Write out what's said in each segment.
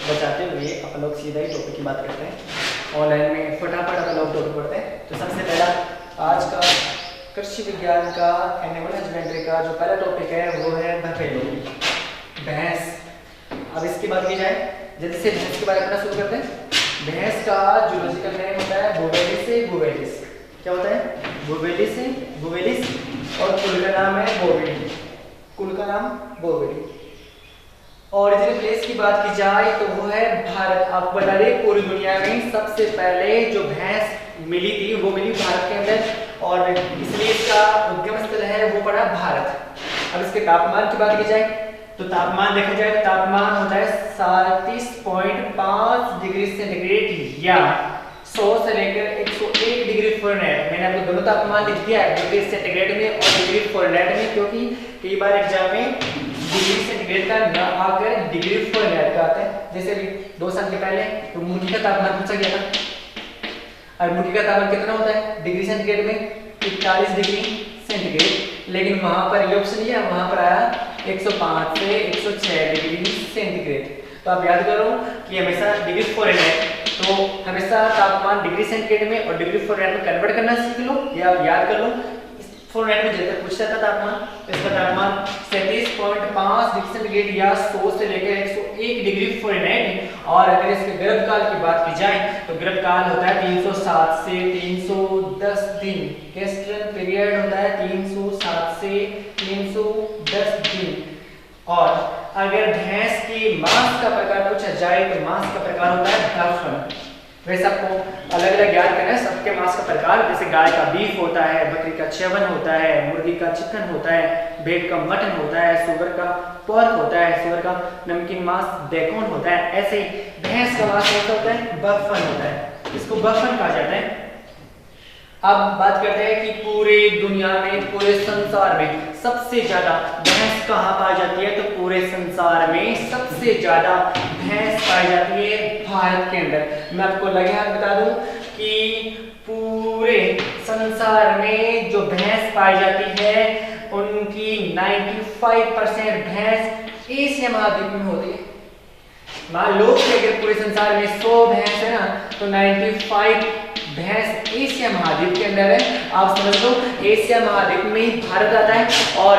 बचाते हुए अपन लोग सीधा ही टॉपिक की बात करते हैं। ऑनलाइन में फटाफट अपन लोग टॉपिक पढ़ते हैं। तो सबसे पहला आज का कृषि विज्ञान का एनिमल हस्बेंड्री का जो पहला टॉपिक है वो है बफेलो, भैंस। अब इसकी बात की जाए, जल्दी से भैंस के बारे में शुरू करते हैं। भैंस का जूलॉजिकल नेम होता है बोवेलिस बोवेलिस। क्या होता है? बोवेलिस बोवेलिस। और कुल का नाम है बोविडी। कुल का नाम बोविडी। ओरिजिनल प्लेस की बात की जाए तो वो है भारत। आपको बता दें पूरी दुनिया में सबसे पहले जो भैंस मिली थी वो मिली भारत के अंदर, और इसलिए इसका उद्गम स्थल है वो पड़ा भारत। अब इसके तापमान की बात की जाए तो तापमान देखा जाए तो तापमान होता है 37.5 डिग्री सेंटीग्रेड या 100 से लेकर 101 डिग्री फ़ारेनहाइट। मैंने आपको दोनों तापमान लिख दिया है, डिग्री सेंटीग्रेड में और डिग्री फ़ारेनहाइट में, क्योंकि कई बार एग्जाम में डिग्री सेंटीग्रेड का न आकर डिग्री फ़ारेनहाइट का आता है। जैसे अभी 2 साल के पहले तो मुर्गी का तापमान पूछा गया था, और मुर्गी का तापमान कितना होता है डिग्री सेंटीग्रेड में? 41 डिग्री सेंटीग्रेड। लेकिन वहां पर ये ऑप्शन नहीं है, वहां पर आया 105 से 106 डिग्री सेंटीग्रेड। तो आप याद करो कि हमेशा डिग्री फ़ारेनहाइट, तो हमेशा तापमान डिग्री सेंटीग्रेड में और डिग्री फ़ारेनहाइट में कन्वर्ट करना सीख लो, या आप याद कर लो। फ़ारेनहाइट में जैसे पूछता था तापमान, तो इसका तापमान 37.5 डिग्री सेंटीग्रेड या 100 से लेकर 101 डिग्री फ़ारेनहाइट। और अगर इसके गर्भकाल की बात की जाए तो गर्भकाल होता है 307 से 310 दिन। गेस्ट्रल पीरियड होता है 307 से 310 दिन। और अगर भैंस की मांस का प्रकार पूछा जाए तो मांस का प्रकार होता है बफन। वैसे आपको अलग अलग याद करना है सबके मांस का प्रकार। जैसे गाय का बीफ होता है, बकरी का च्यवन होता है, मुर्गी का चिकन होता है, भेड़ का मटन होता है, सुअर का पोर्क होता है, सुअर का नमकीन मांस डेकोन होता है। ऐसे ही भैंस का मांस होता है बफन होता है, इसको बफन कहा जाता है। अब बात करते हैं कि पूरे दुनिया में, पूरे संसार में सबसे ज्यादा भैंस कहाँ पाई जाती है? तो पूरे संसार में सबसे ज्यादा भैंस पाई जाती है भारत के अंदर। मैं आपको लगे हाथ बता दूं कि पूरे संसार में जो भैंस पाई जाती है उनकी 95% भैंस एशिया महाद्वीप में होती है। मान लो कि अगर पूरे संसार में 100 भैंस है ना, तो 95 भैंस एशिया महाद्वीप के अंदर है। आप समझ लो एशिया महाद्वीप में ही भारत आता है, और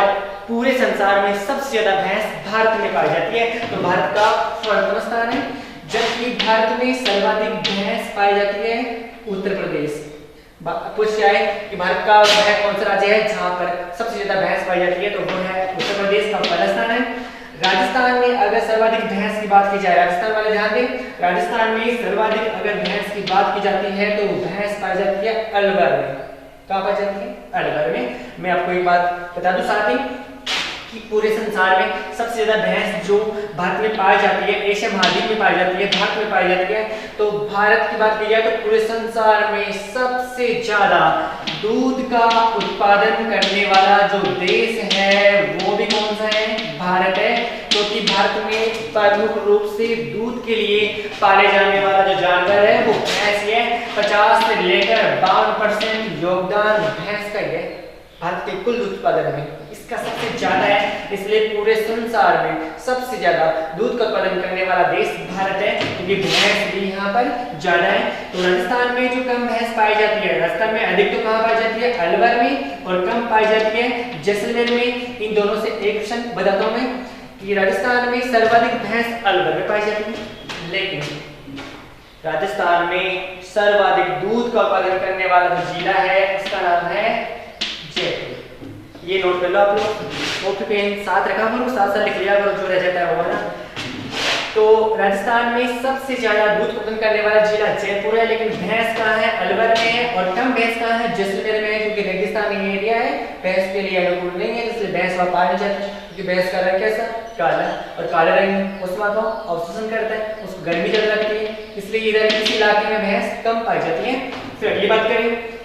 पूरे संसार में सबसे ज्यादा भैंस भारत में पाई जाती है। तो भारत का 4वां स्थान है। जबकि भारत में सर्वाधिक भैंस पाई जाती है उत्तर प्रदेश। पूछ जाए कि भारत का वह कौन सा राज्य है जहां पर सबसे ज्यादा भैंस पाई जाती है, तो वो है उत्तर प्रदेश का पहला स्थान है। राजस्थान में अगर सर्वाधिक भैंस की बात की जाए, राजस्थान वाले ध्यान दें, राजस्थान में सर्वाधिक अगर भैंस की बात की जाती है तो भैंस पाई जाती है अलवर में। कहाँ पाई जाती है? अलवर में। मैं आपको एक बात बता दूं साथ ही कि पूरे संसार में सबसे ज्यादा भैंस जो भारत में पाई जाती है, एशिया महाद्वीप में पाई जाती है, भारत में पाई जाती है। तो भारत की बात की जाए तो पूरे संसार में सबसे ज्यादा दूध का उत्पादन करने वाला जो देश है वो भी कौन सा है? भारत है। क्योंकि भारत में प्रमुख रूप से दूध के लिए पाले जाने वाला जो जानवर है वो भैंस है। 50 से लेकर 52% योगदान भैंस का है भारत के कुल दूध उत्पादन में, इसका सबसे ज्यादा है। इसलिए पूरे संसार में सबसे ज्यादा दूध का उत्पादन करने वाला देश भारत है, क्योंकि भैंस भी यहाँ पर ज्यादा है। तो राजस्थान में जो कम भैंस पाई जाती है, राजस्थान में अधिक तो कहाँ पाई जाती है? अलवर में। और कम पाई जाती है जैसलमेर में। इन दोनों से एक क्वेश्चन बताता हूँ मैं कि राजस्थान में सर्वाधिक भैंस अलवर में पाई जाती है, लेकिन राजस्थान में सर्वाधिक दूध का उत्पादन करने वाला जो जिला है उसका नाम है जयपुर। ये नोट कर लो आप लोग, कॉपी पेन साथ रखा करो, साथ साथ लिख लिया करो, जो रह जाता है वो ना। तो राजस्थान में सबसे ज्यादा दूध उत्पादन करने वाला जिला जयपुर है, लेकिन भैंस कहाँ है? अलवर में है। और कम भैंस कहाँ है? जैसलमेर में है, क्योंकि रेगिस्तानी एरिया है, भैंस के लिए अनुकूल नहीं है, इसलिए भैंस वहां पाया जाता है। क्योंकि भैंस का रंग कैसा? काला, और काले रंग उष्मा को अवशोषण करता है, उसको गर्मी ज्यादा लगती है, इसलिए इधर इस इलाके में भैंस कम पाई जाती है। फिर अगली बात करें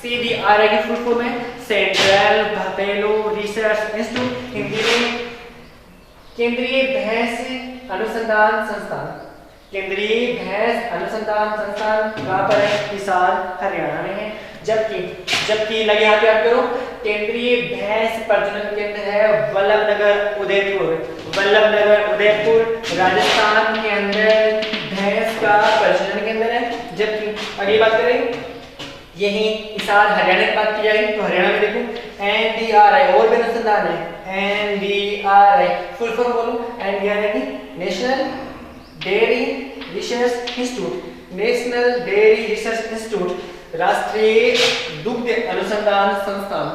CBRI की फुल फॉर्म है central buffalo research institute, Hindi में केंद्रीय भैंस अनुसंधान संस्थान। केंद्रीय भैंस अनुसंधान संस्थान कहाँ पर है? हिसार हरियाणा में है। जबकि लगे हाथ याद करो, केंद्रीय भैंस प्रजनन केंद्र है वल्लभनगर उदयपुर, वल्लभनगर उदयपुर राजस्थान के अंदर भैंस का प्रजनन केंद्र है। जबकि अगली बात करें यही हिसार हरियाणा की बात की जाएगी तो हरियाणा में देखो NDRI और भी अनुसंधान है। NDRI फुल फॉर्म बोलो, NDRI की national dairy research institute, national dairy research institute, राष्ट्रीय दुग्ध अनुसंधान संस्थान,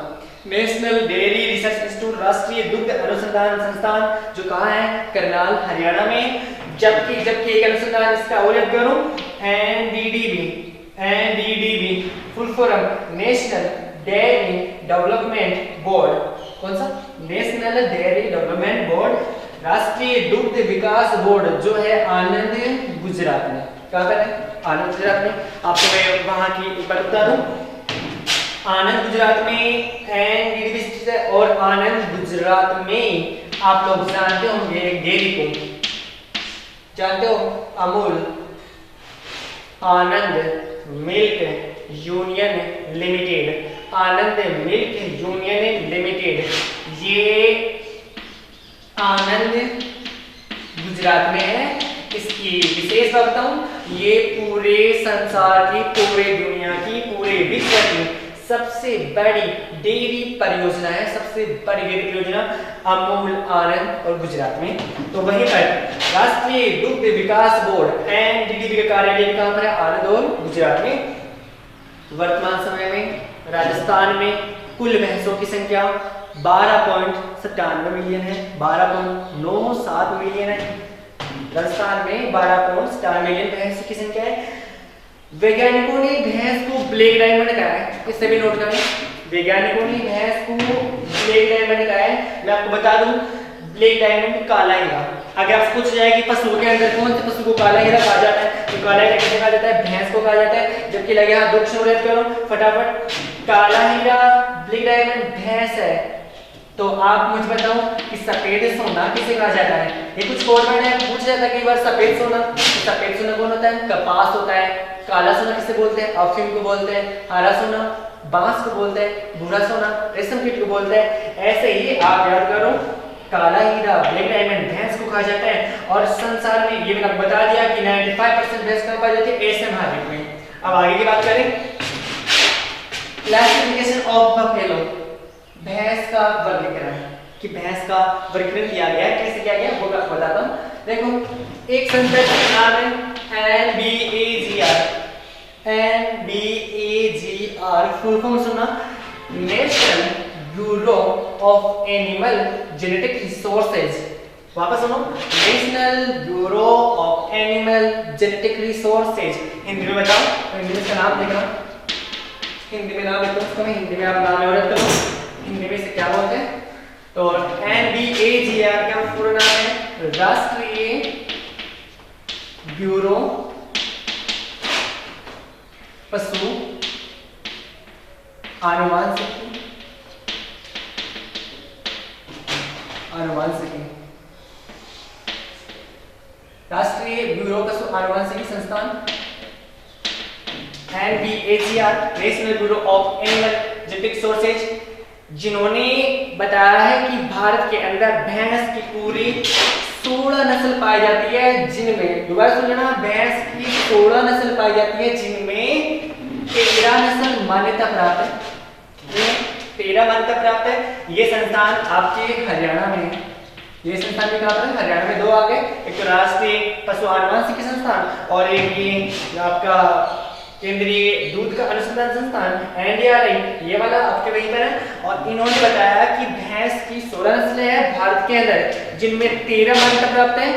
नेशनल डेयरी रिसर्च इंस्टीट्यूट, राष्ट्रीय दुग्ध अनुसंधान संस्थान जो कहाँ है, करनाल हरियाणा में। जबकि एक अनुसंधान इसका और याद करो NDDB full form national dairy development board, कौन सा, नेशनल डेयरी डेवलपमेंट बोर्ड, राष्ट्रीय दुग्ध विकास बोर्ड जो है आनंद गुजरात में। कहाँ पर है, आनंद गुजरात में। आपको मैं वहां की एक बार बता दूं, आनंद गुजरात में NDDB स्थित है और आनंद गुजरात में आप लोग जानते होंगे एक डेयरी को, जानते हो, अमूल आनंद मिल्क यूनियन लिमिटेड, आनंद मिल्क यूनियन लिमिटेड, ये आनंद गुजरात में है। इसकी विशेष बात बताऊं, ये पूरे संसार की, पूरे दुनिया की, पूरे विश्व की सबसे बड़ी डेयरी परियोजना है, सबसे बड़ी डेयरी परियोजना अमूल आनंद और गुजरात में। तो वहीं पर राष्ट्रीय दुग्ध विकास बोर्ड NDDB का कार्यालय कहां पर है, आनंद और गुजरात में। वर्तमान समय में राजस्थान में कुल भैंसों की संख्या 12.97 मिलियन है, 12.97 मिलियन है। राजस्थान में 12.97 मिलियन भैंस की संख्या है। वैज्ञानिकों ने भैंस को ब्लैक डायमंड कहा है, इससे भी नोट करें, वैज्ञानिकों ने भैंस को ब्लैक डायमंड कहा है। मैं आपको बता दूं ब्लैक डायमंड काला हीरा। अगर आप पूछ जाए कि पशुओं के अंदर कौन से पशु को काला हीरा कहा जाता है, तो काला हीरा किसे कहा जाता है, भैंस को कहा जाता है। जबकि लगे हाथ दो क्षण करो फटाफट, काला हीरा ब्लैक डायमंड भैंस है। तो आप मुझे बताओ कि सफेद सोना किसे कहा जाता है। ये कुछ फॉर्मेट है, पूछ जाता है कई बार सफेद सोना, सफेद सोना कौन होता है, कपास होता है। काला सोना किसे बोलते हैं, अफीम को बोलते हैं। हरा सोना बांस को बोलते हैं। भूरा सोना रेशम कीट को बोलते हैं। ऐसे ही आप याद करो, काला हीरा ब्लैक डायमंड भैंस को कहा जाता है। और संसार में ये मैंने बता दिया कि 95% भैंस कहाँ पाई जाती है, एशियन महाद्वीप में। अब आगे की बात करें, क्लासिफिकेशन ऑफ बफेलो, भैंस का वर्गीकरण, कि भैंस का वर्गीकरण किया गया है, कैसे किया गया वो मैं आपको बताता हूँ। देखो एक संस्था का नाम है NBAGR, फुल फॉर्म सुना, national bureau of animal genetic resources. वापस सुनो, national bureau of animal genetic resources. Hindi में बताओ, हिंदी में इसका नाम लिखना, हिंदी में नाम लिखो उसका, मैं हिंदी में आप नाम याद करो, हिंदी में इसे क्या बोलते हैं। तो NBAGR का पूरा नाम है राष्ट्रीय ब्यूरो पशु आनुवंशिकी, राष्ट्रीय ब्यूरो पशु आनुवंशिकी संस्थान NBAGR, national bureau of animal genetic resources, जिन्होंने बताया है कि भारत के अंदर भैंस की पूरी 16 नस्ल पाई जाती है, जिनमें दोबारा सुन लेना, भैंस की 16 नस्ल पाई जाती है, जिनमें 13 नस्ल मान्यता प्राप्त है। 13 मान्यता प्राप्त है। ये संस्थान आपके हरियाणा में है। ये संस्थान भी कहाँ पर है, हरियाणा में। दो आ गए, एक तो राष्ट्रीय पशु आनुवंशिकी संस्थान और एक ये आपका केंद्रीय दूध का अनुसंधान संस्थान NDRI, ये वाला आपके वहीं पर है। और इन्होंने बताया कि भैंस की 16 नस्लें हैं भारत के अंदर, जिनमें 13 मान्यता प्राप्त है।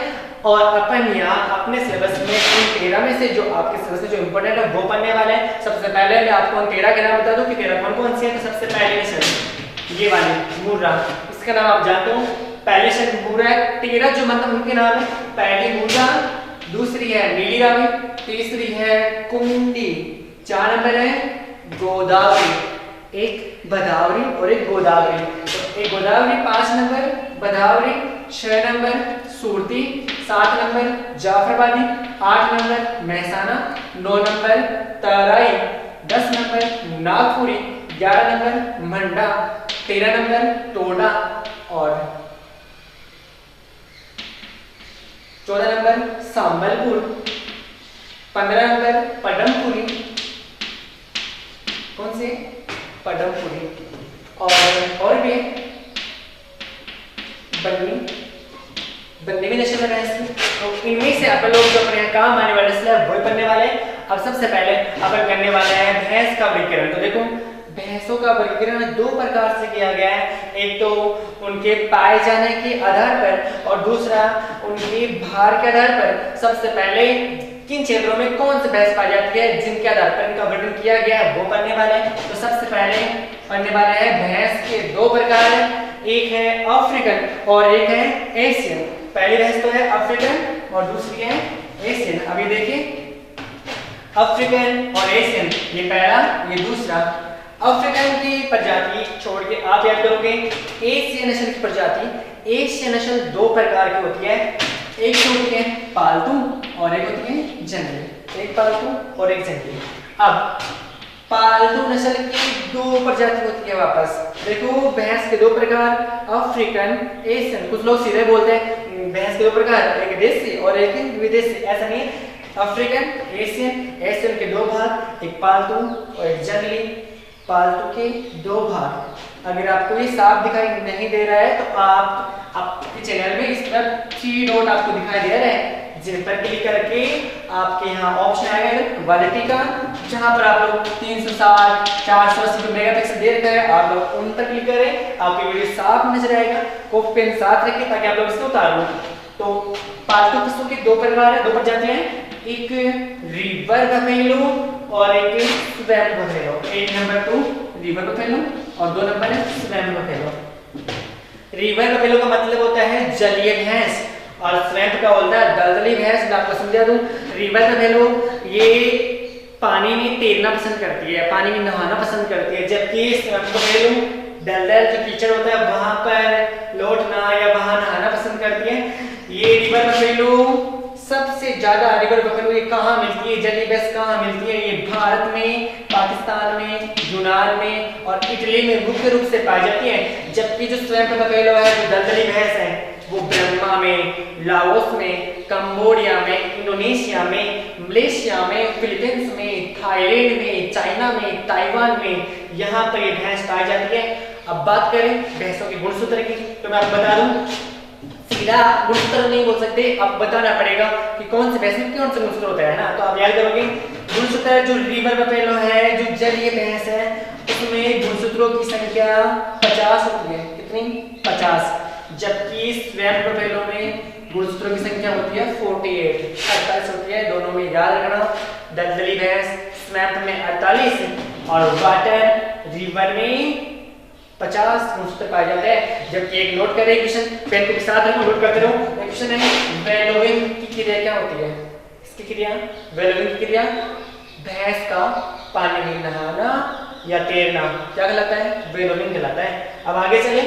और अपन यहाँ अपने सिलेबस में इन 13 में से जो आपके सिलेबस में जो इंपॉर्टेंट है वो पढ़ने वाले हैं। सबसे पहले मैं आपको उन 13 के नाम बता दूं कि 13 कौन कौन सी है। तो सबसे पहले नस्ल ये वाली मुर्रा, इसका नाम आप जानते हो, पहले शब्द मुर्रा है। 13 जो मतलब उनके नाम है, पहली मुर्रा, दूसरी है नीली रावी, तीसरी है कुंडी, 4 नंबर है गोदावरी, एक भदावरी और एक गोदावरी। तो एक Godavari 5 number, Bhadawari 6 number, Surti 7 number, Jafarabadi 8 number, Mehsana 9 number, Terai 10 number, Nagpuri 11 number, Manda 13 number, Toda और 14 नंबर संबलपुर, 15 नंबर पदमपुरी, कौन से पदमपुरी, और भी बन्नी भी नस्ल है इसकी। तो इनमें से अपन लोग जो अपने यहाँ काम आने वाले नस्ल है वही पढ़ने वाले हैं। अब सबसे पहले अपन करने वाले हैं भैंस का वर्गीकरण। तो देखो भैंसों का वर्गीकरण दो प्रकार से किया गया है, एक तो उनके पाए जाने के आधार पर और दूसरा उनके भार के आधार पर। सबसे पहले किन क्षेत्रों में कौन सी भैंस पाई जाती है जिनके आधार पर इनका वर्णन किया गया है वो पढ़ने वाले हैं। तो सबसे पहले पढ़ने वाले हैं भैंस के दो प्रकार हैं, एक है अफ्रीकन और एक है एशियन। पहली भैंस तो है अफ्रीकन और दूसरी है एशियन। अभी देखिए अफ्रीकन और एशियन, ये पहला ये दूसरा। अफ्रीकन की प्रजाति छोड़ के आप याद करोगे एशियन नस्ल की प्रजाति। एशियन नस्ल दो प्रकार की होती है, एक तो होती है पालतू और एक होती है जंगली। एक पालतू और एक जंगली। अब पालतू नस्ल की दो प्रजाति होती है वापस। देखो भैंस के दो प्रकार अफ्रीकन एशियन। कुछ लोग सीधे बोलते हैं भैंस के दो प्रकार, एक देसी और एक विदेशी। ऐसा नहीं है, अफ्रीकन एशियन। एशियन के दो भाग, एक पालतू और एक जंगली। पालतू के दो भाग। अगर आपको ये साफ दिखाई नहीं दे रहा है तो आप आपके चैनल में इस तरह 3 डॉट आपको दिखाई दे रहा है, जिन पर क्लिक करके आपके यहाँ ऑप्शन आएगा क्वालिटी का, जहां पर आप लोग 360 480 मेगापिक्सल दे रखा है, आप लोग उन पर क्लिक करें, आपकी वीडियो साफ नजर आएगा। कॉपी पेन साथ रखिए ताकि आप लोग इसको उतार लो। तो पालतू पशुओं के दो प्रकार है, दो प्रजातियां हैं, एक रिवर बफेलो और एक swamp buffalo. 1 number 2 river buffalo और 2 नंबर है स्वैम्प बफेलो। रिवर बफेलो का मतलब होता है जलीय भैंस और स्वैम्प का होता है दलदली भैंस। मैं आपको समझा दूं, रिवर बफेलो ये पानी में तैरना पसंद करती है, पानी में नहाना पसंद करती है, जबकि स्वैम्प बफेलो दलदल जो कीचड़ होता है वहां पर लौटना या वहां नहाना पसंद करती है। ये रिवर बफेलो सबसे ज्यादा रिवर बफेलो ये कहाँ मिलती है, जलीय भैंस कहाँ मिलती है? ये भारत में, पाकिस्तान में, यूनान में और इटली में मुख्य रूप से पाई जाती है। जबकि जो स्वैम्प बफेलो है, जो दलदली भैंस है, वो ब्रह्मा में, लाओस में, कंबोडिया में, इंडोनेशिया में, मलेशिया में, फिलीपींस में, थाईलैंड में, चाइना में, ताइवान में, यहाँ पर ये भैंस पाई जाती है। अब बात करें भैंसों के गुणसूत्र की, तो मैं आपको बता दूं, सीधा गुणसूत्र नहीं बोल सकते, अब बताना पड़ेगा कि कौन से भैंस में कौन सा गुणसूत्र होता है ना। तो आप याद करोगे गुणसूत्र जो रिवर बफेलो है, जो जलीय भैंस है, उसमें गुणसूत्रों की संख्या 50 होती है। कितनी? 50। जबकि स्वैम्प बफेलो में गुणसूत्रों की संख्या होती है 48 होती है। दोनों में याद रखना, दलदली भैंस स्वैम्प में 48 और वाटर रिवर में 50 गुणसूत्र पाए जाते हैं। जबकि एक नोट करें क्वेश्चन, पेन के साथ रखो, नोट करते रहो। क्वेश्चन है वेलोविंग की क्रिया क्या होती है? इसकी क्रिया वेलोविंग की क्रिया भैंस का पानी में नहाना या तैरना क्या कहलाता है? वेलोविंग कहलाता है। अब आगे चले,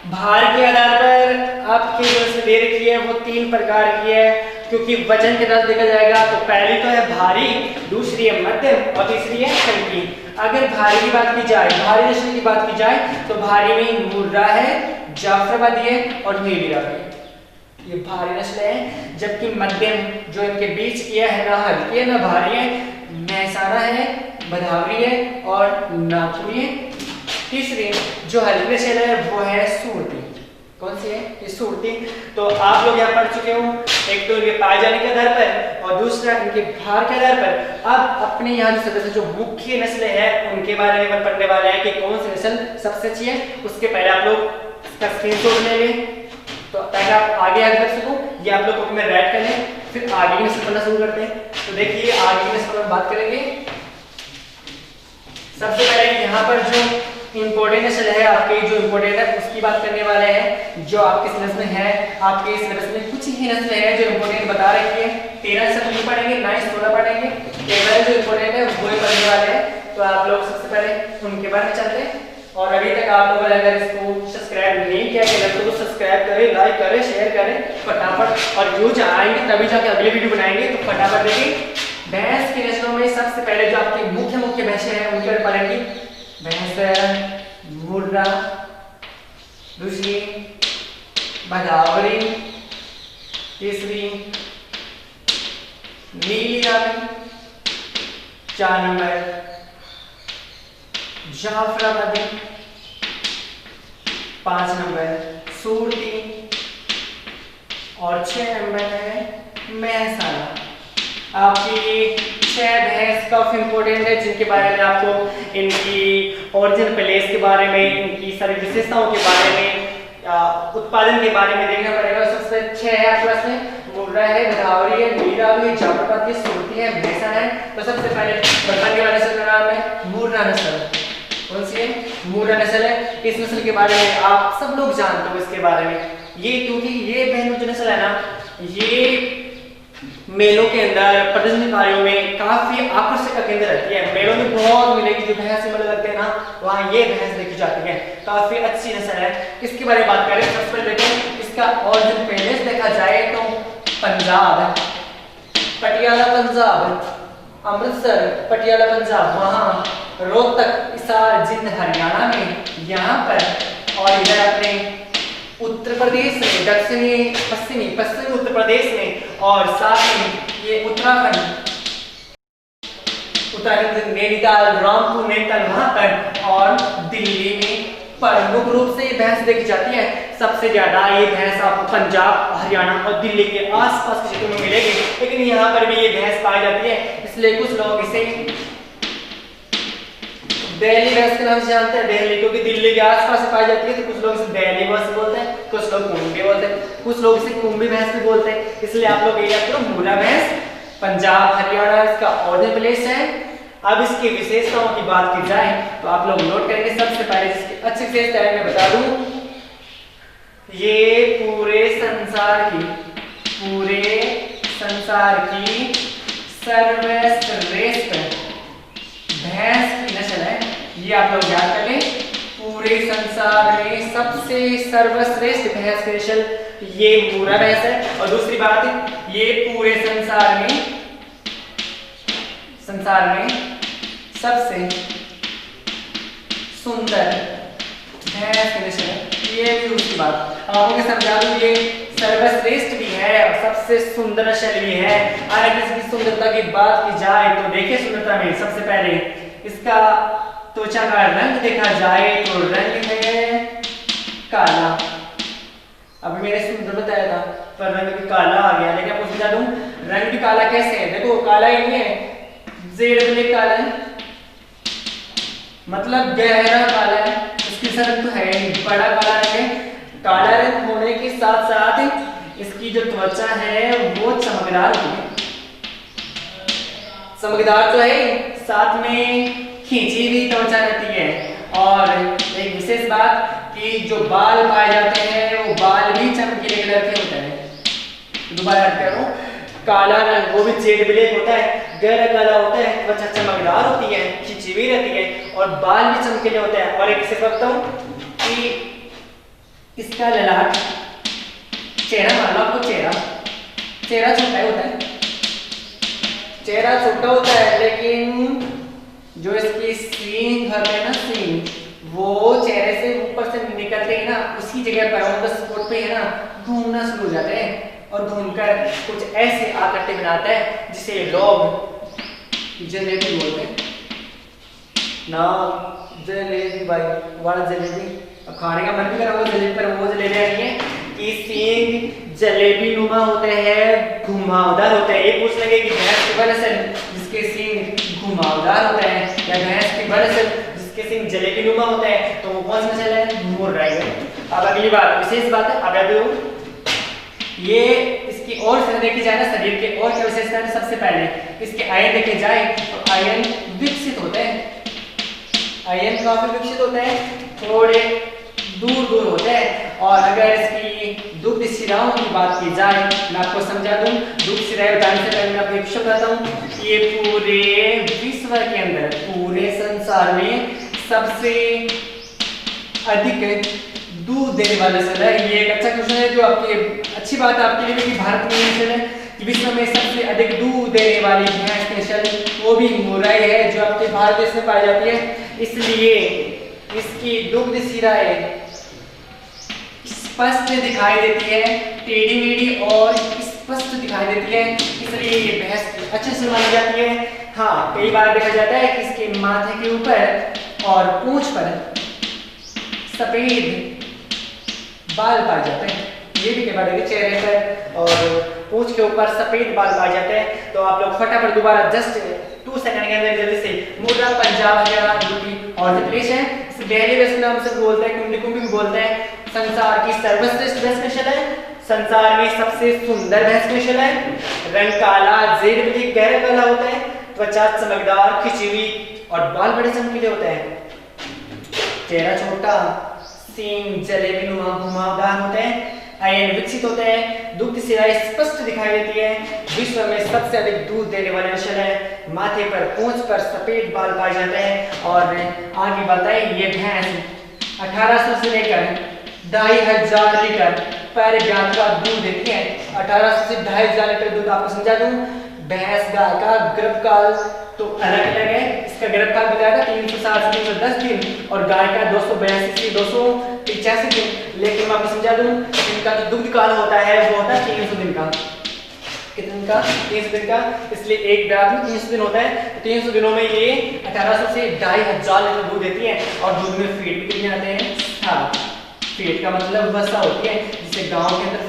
भार के आधार पर आपकी जो दे रखी है वो 3 प्रकार की है, क्योंकि वजन के साथ देखा जाएगा तो पहली तो है भारी, दूसरी है मध्यम और तीसरी है हल्की। अगर भारी की बात की जाए, भारी नस्ल की बात की जाए तो भारी में मुर्रा है, जाफराबादी है और नीली रावी, ये भारी नस्ल है। जबकि मध्यम जो इनके बीच की है, ना हल्की है ना भारी है, महसाना है, भदावरी है और नाथुरी है। तीसरी जो हल्की नस्ल है वो है सूरती। कौन सी है? ये सूरती। तो आप लोग यहाँ पढ़ चुके हो, एक तो इनके पाए जाने के आधार पर और दूसरा इनके भार के आधार पर। अब अपने यहाँ जो सदस्य जो मुख्य नस्ल है उनके बारे में पढ़ने वाले हैं कि कौन सी नस्ल सबसे अच्छी है। उसके पहले आप लोग इसका स्क्रीनशॉट ले लें, तो ताकि आप आगे कर सको, ये आप लोग कॉपी में राइट कर लें, फिर आगे की नस्ल पढ़ना शुरू करते हैं। तो देखिए आगे की नस्ल पर बात करेंगे। सबसे पहले यहाँ पर जो इंपोर्टेंट नस्ल है आपके, जो इंपोर्टेंट है उसकी बात करने वाले हैं, जो आपके सिलेबस में है। आपके सिलेबस में कुछ ही नस्ल है जो इंपोर्टेंट बता रखी है। 13 नस्ल नहीं पढ़ेंगे, ना ही 16 पढ़ेंगे, केवल जो इंपोर्टेंट है वो ही पढ़ने वाले हैं। तो आप लोग सबसे पहले उनके बारे में चलते हैं। और अभी तक आप लोगों ने अगर इसको सब्सक्राइब नहीं किया चैनल को, तो सब्सक्राइब करें, लाइक करें, शेयर करें फटाफट। और व्यूज आएंगे तभी जाके अगले वीडियो बनाएंगे, तो फटाफट देखिए। भैंस की नस्लों में सबसे पहले जो आपकी मुख्य भैंसें हैं उनके बारे में पढ़ेंगे। भैंस मुर्रा, दूसरी भदावरी, तीसरी नीली रावी, 4 नंबर जाफराबादी, 5 नंबर सूरती और 6 नंबर है महसाना। आपकी 6 भैंस काफी इंपॉर्टेंट है जिनके बारे में आपको इनकी ओरिजिनल प्लेस के बारे में, इनकी सारी विशेषताओं के बारे में, उत्पादन के बारे में देखना पड़ेगा। सबसे 6 है आपके पास में, मुर्रा है, गदावरी है, नीलावी है, जाफराबादी है, सूरती है, महसाना है। तो सबसे पहले बर्तन के बारे में नाम है मुर्रा नस्ल। कौन सी है? मुर्रा नस्ल है। इस नस्ल के बारे में आप सब लोग जानते हो इसके बारे में, ये क्योंकि ये बहनों जो नस्ल है ना, ये मेलों के अंदर प्रजनन कार्यों में काफी आकर्षक का केंद्र रहती है। मेलों में बहुत मिलेगी जो भैंस मेले लगते हैं ना, वहाँ ये भैंस देखी जाती है। काफी अच्छी नस्ल है। इसके बारे में बात करें, सबसे पहले देखें इसका ओरिजिन पहले से देखा जाए तो पंजाब, पटियाला पंजाब, अमृतसर पटियाला पंजाब, वहाँ रोहतक, हिसार, जिंद हरियाणा में, यहाँ पर और इधर अपने उत्तर प्रदेश में, दक्षिणी पश्चिमी उत्तर प्रदेश में, और साथ में ये उत्तराखंड नैनीताल, रामपुर नैनीताल वहां पर, और दिल्ली में प्रमुख रूप से ये भैंस देखी जाती है। सबसे ज्यादा ये भैंस आपको पंजाब, हरियाणा और दिल्ली के आसपास के क्षेत्रों में मिलेगी, लेकिन यहाँ पर भी ये भैंस पाई जाती है। इसलिए कुछ लोग इसे दिल्ली भैंस के नाम से जानते हैं, दिल्ली, क्योंकि दिल्ली के आसपास पाई जाती है। तो कुछ लोग इसे दिल्ली भैंस बोलते हैं, कुछ लोग कुंभी बोलते हैं, कुछ लोग इसे कुंभी भैंस भी बोलते हैं। इसलिए आप लोग ये याद करो, मुर्रा भैंस पंजाब हरियाणा इसका ओरिजिन प्लेस है। अब इसकी विशेषताओं की बात की जाए तो आप लोग नोट करेंगे। सबसे पहले जिसकी अच्छी विशेषताएं मैं बता दूं, ये पूरे संसार की सर्वश्रेष्ठ भैंस की नस्ल है। ये आप लोग याद कर लें, पूरे संसार में सबसे सर्वश्रेष्ठ भैंस की नस्ल ये मुर्रा भैंस है। और दूसरी बात, ये पूरे संसार में सबसे सुंदर भैंस की नस्ल है। ये भी दूसरी बात आपको समझा दूं, ये सर्वश्रेष्ठ भी है और सबसे सुंदर नस्ल भी है। अगर इसकी सुंदरता की बात की जाए तो देखिए, सुंदरता में सबसे पहले इसका त्वचा का रंग देखा जाए तो रंग है काला। अभी मैंने सुंदर बताया था पर रंग भी काला आ गया, लेकिन आपको समझा दूं रंग भी काला कैसे है। देखो काला ही नहीं है, जेड ब्लैक काला है, मतलब गहरा काला है। इसकी रंग तो है बड़ा काला रंग है। काला रंग होने के साथ साथ इसकी जो त्वचा है वो चमकदार होती है। चमकदार तो है, साथ में खींची हुई त्वचा रहती है। और एक विशेष बात कि जो बाल पाए जाते हैं वो बाल भी चमकीले कलर के होते हैं। दोबारा याद करो, काला रंग वो भी जेड ब्लैक होता है, गहरा काला होता है, त्वचा चमकदार होती है, खिंची हुई रहती है और बाल भी चमकीले होते हैं। और एक विशेष बात बताऊं कि इसका ललाट, चेहरा मान लो आपको, चेहरा छोटा होता है, चेहरा छोटा होता है, लेकिन जो इसकी सींग होते हैं ना, सींग वो चेहरे से ऊपर से निकलते हैं ना, उसी जगह पर ऑन द स्पॉट पे है ना घूमना शुरू हो जाते हैं और घूमकर कुछ ऐसे आकृति बनाता है जिसे लोग जलेबी बोलते हैं ना। जलेबी भाई, वाला जलेबी खाने का मन भी करा, वो जलेबी, पर वो जलेबी नहीं है कि सींग जलेबी नुमा होते हैं, घुमावदार होते हैं। ये पूछ लगे कि भैंस की वजह से जिसके सींग घुमावदार होते हैं या भैंस की वजह से जिसके सींग जलेबी नुमा होते हैं, तो वो कौन सा नस्ल है? मुर्रा है। अब अगली बात, विशेष बात है, अब ये इसकी और से देखी जाए ना, शरीर के और क्या विशेषता है? सबसे पहले इसके आयन देखे जाए तो आयन विकसित होते हैं, आयन काफी विकसित होते हैं, थोड़े दूर होते हैं। और अगर इसकी दुग्ध शिराओं की बात की जाए, मैं आपको समझा दूं, दुग्ध शिराएं बताने से पहले मैं आपको एक शब्द बताता हूं। ये पूरे विश्व के अंदर, पूरे संसार में सबसे अधिक दूध देने वाला नस्ल है। ये एक अच्छा क्वेश्चन है, जो आपकी अच्छी बात है आपके लिए कि भारत में नस्ल है कि विश्व में सबसे अधिक दूध देने वाली भैंस की नस्ल वो भी मुर्रा है, जो आपके भारत देश में पाई जाती है। इसलिए इसकी दुग्ध शिराएं स्पष्ट दिखाई देती है, टेढ़ी मेढ़ी और स्पष्ट दिखाई देती है, इसलिए ये भैंस अच्छे से मानी जाती है। हाँ, कई बार देखा जाता है कि इसके माथे के ऊपर और पूंछ पर सफेद बाल पाए जाते हैं। ये भी कई बार देखिए चेहरे पर और पूंछ के ऊपर सफेद बाल पाए जाते हैं। तो आप लोग फटाफट दोबारा जस्ट 2 सेकंड के अंदर जल्दी से मुर्रा, पंजाब, हरियाणा, यूपी और जो प्रदेश है इस दिल्ली वेस्ट नाम से बोलते हैं, कुंडी कुंभी भी बोलते हैं। संसार की सर्वश्रेष्ठ भैंस नस्ल है, संसार में सबसे सुंदर भैंस नस्ल है। रंग काला, जेड में गहरा काला होता है, त्वचा चमकदार, खिंची हुई और बाल बड़े चमकीले होते हैं। चेहरा छोटा, सींग जलेबी नुमा घुमावदार होते हैं। आयन विकसित होते हैं, दुग्ध सेवाएं स्पष्ट दिखाई देती है। विश्व में सबसे अधिक दूध देने वाले नस्ल है। माथे पर, पूंछ पर सफेद बाल पाए जाते हैं। और आगे बताएं, ये भैंस 1800 से लेकर 2500 लीटर पर गाय का दूध देती है। 1800 से 2500 लीटर दूध आपको समझा दूं। भैंस गाय का गर्भकाल तो अलग अलग है। इसका गर्भकाल बताया था 360 से 310 दिन और गाय का 282 से 285 दिन। लेकिन मैं आपको समझा दूं, इनका जो दुग्ध काल होता है वो होता है 300 दिन का। कितने दिन का? 300 दिन का। इसलिए एक गाय में 300 दिन होता है। तो 300 दिनों में ये 1800 से 2500 लीटर दूध देती है। और दूध में फीड भी कितने आते हैं? 7। फीड का मतलब वसा होती है जिसे गाँव के अंदर